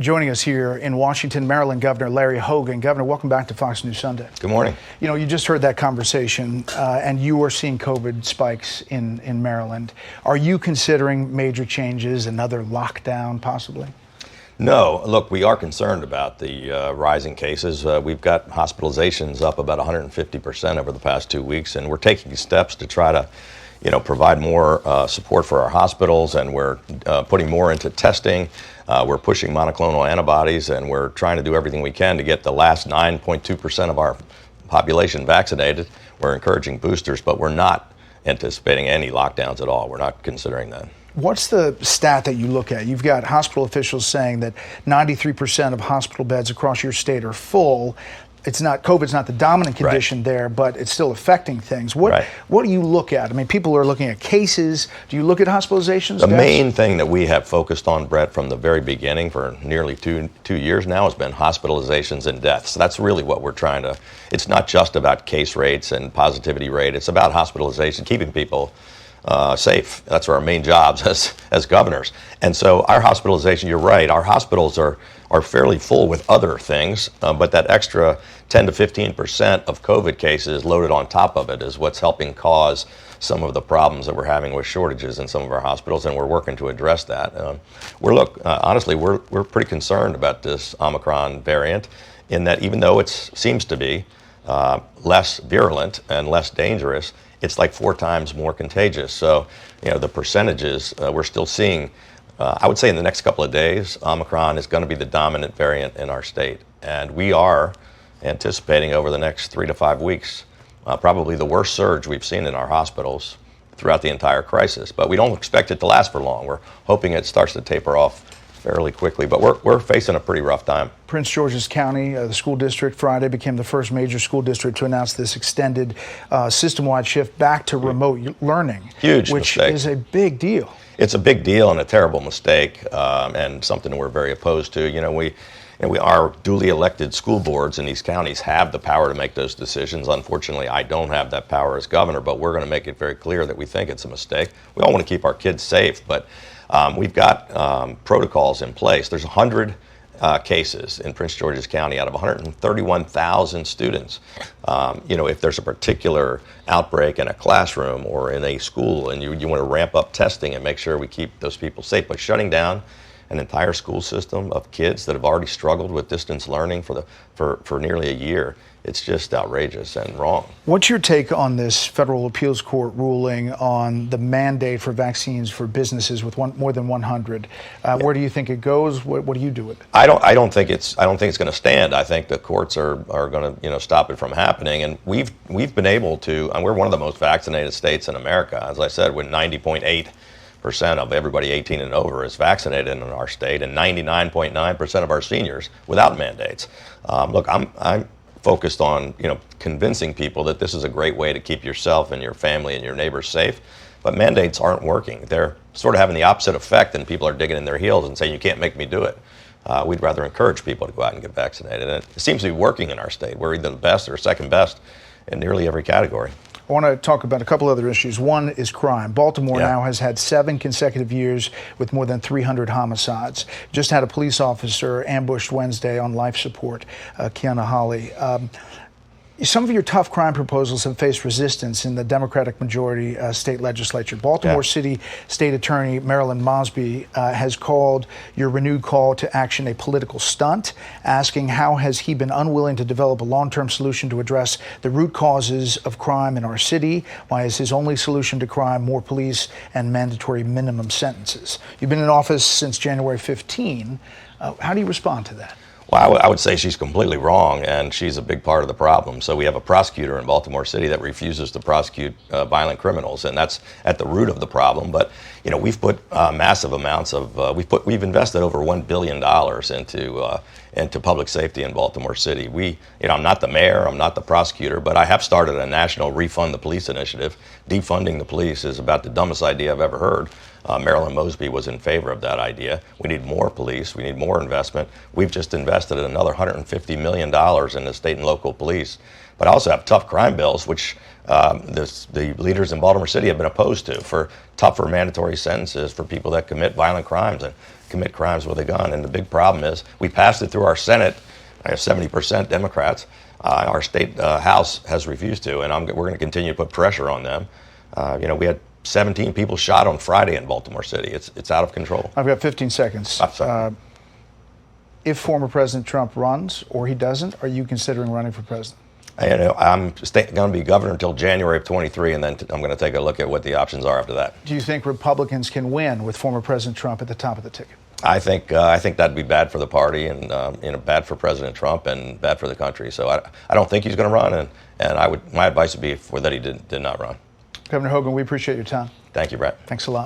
Joining us here in Washington, Maryland, Governor Larry Hogan. Governor, welcome back to Fox News Sunday. Good morning. You know, you just heard that conversation, and you are seeing COVID spikes in Maryland. Are you considering major changes, another lockdown possibly? No, look, we are concerned about the rising cases. We've got hospitalizations up about 150% over the past 2 weeks, and we're taking steps to try to provide more support for our hospitals, and we're putting more into testing. We're pushing monoclonal antibodies, and we're trying to do everything we can to get the last 9.2% of our population vaccinated. We're encouraging boosters, but we're not anticipating any lockdowns at all. We're not considering that. What's the stat that you look at? You've got hospital officials saying that 93% of hospital beds across your state are full. COVID's not the dominant condition there, but it's still affecting things. What do you look at? I mean, people are looking at cases. Do you look at hospitalizations? The main thing that we have focused on, Brett, from the very beginning for nearly two years now has been hospitalizations and deaths. That's really what we're trying to, it's not just about case rates and positivity rate. It's about hospitalization, keeping people safe. That's our main jobs as governors. And so our hospitalization, you're right, our hospitals are fairly full with other things, but that extra 10 to 15% of COVID cases loaded on top of it is what's helping cause some of the problems that we're having with shortages in some of our hospitals, and we're working to address that. Honestly, we're pretty concerned about this Omicron variant, in that even though it seems to be less virulent and less dangerous, it's like 4 times more contagious. So, the percentages we're still seeing, I would say in the next couple of days, Omicron is going to be the dominant variant in our state. And we are anticipating over the next 3 to 5 weeks, probably the worst surge we've seen in our hospitals throughout the entire crisis. But we don't expect it to last for long. We're hoping it starts to taper off fairly quickly, but we're facing a pretty rough time. Prince George's County, the school district, Friday became the first major school district to announce this extended system-wide shift back to remote learning. Huge which mistake. Is a big deal. It's a big deal and a terrible mistake, and something we're very opposed to. Our duly elected school boards in these counties have the power to make those decisions. Unfortunately, I don't have that power as governor, but we're going to make it very clear that we think it's a mistake. We all want to keep our kids safe, but we've got protocols in place. There's 100 cases in Prince George's County out of 131,000 students. If there's a particular outbreak in a classroom or in a school, and you want to ramp up testing and make sure we keep those people safe, but shutting down an entire school system of kids that have already struggled with distance learning for nearly a year, it's just outrageous and wrong. What's your take on this federal appeals court ruling on the mandate for vaccines for businesses with more than 100? Where do you think it goes? What do you do with it? I don't think it's going to stand. I think the courts are going to stop it from happening. And we've been able to, and we're one of the most vaccinated states in America. As I said, with 90.8% of everybody 18 and over is vaccinated in our state, and 99.9% of our seniors without mandates. Look, I'm focused on convincing people that this is a great way to keep yourself and your family and your neighbors safe, but mandates aren't working. They're sort of having the opposite effect, and people are digging in their heels and saying, you can't make me do it. We'd rather encourage people to go out and get vaccinated, and it seems to be working in our state. We're either the best or second best in nearly every category. I want to talk about a couple other issues. One is crime. Baltimore now has had 7 consecutive years with more than 300 homicides. Just had a police officer ambushed Wednesday on life support, Kiana Holly. Some of your tough crime proposals have faced resistance in the Democratic majority state legislature. Baltimore City State Attorney Marilyn Mosby has called your renewed call to action a political stunt, asking how has he been unwilling to develop a long-term solution to address the root causes of crime in our city? Why is his only solution to crime more police and mandatory minimum sentences? You've been in office since January 15. How do you respond to that? Well, I would say she's completely wrong, and she's a big part of the problem. So we have a prosecutor in Baltimore City that refuses to prosecute violent criminals, and that's at the root of the problem. But we've put massive amounts of we've invested over $1 billion into public safety in Baltimore City. I'm not the mayor, I'm not the prosecutor, but I have started a national refund the police initiative. Defunding the police is about the dumbest idea I've ever heard. Marilyn Mosby was in favor of that idea. We need more police. We need more investment. We've just invested another $150 million in the state and local police. But I also have tough crime bills, which the leaders in Baltimore City have been opposed to, for tougher mandatory sentences for people that commit violent crimes and commit crimes with a gun. And the big problem is we passed it through our Senate. I have 70% Democrats. Our state House has refused to, and we're going to continue to put pressure on them. We had 17 people shot on Friday in Baltimore City. It's out of control. I've got 15 seconds. If former President Trump runs or he doesn't, are you considering running for president? I'm going to be governor until January of 23, and then I'm going to take a look at what the options are after that. Do you think Republicans can win with former President Trump at the top of the ticket? I think that'd be bad for the party, and bad for President Trump, and bad for the country. So I don't think he's going to run, and my advice would be that he did not run. Governor Hogan, we appreciate your time. Thank you, Brett. Thanks a lot.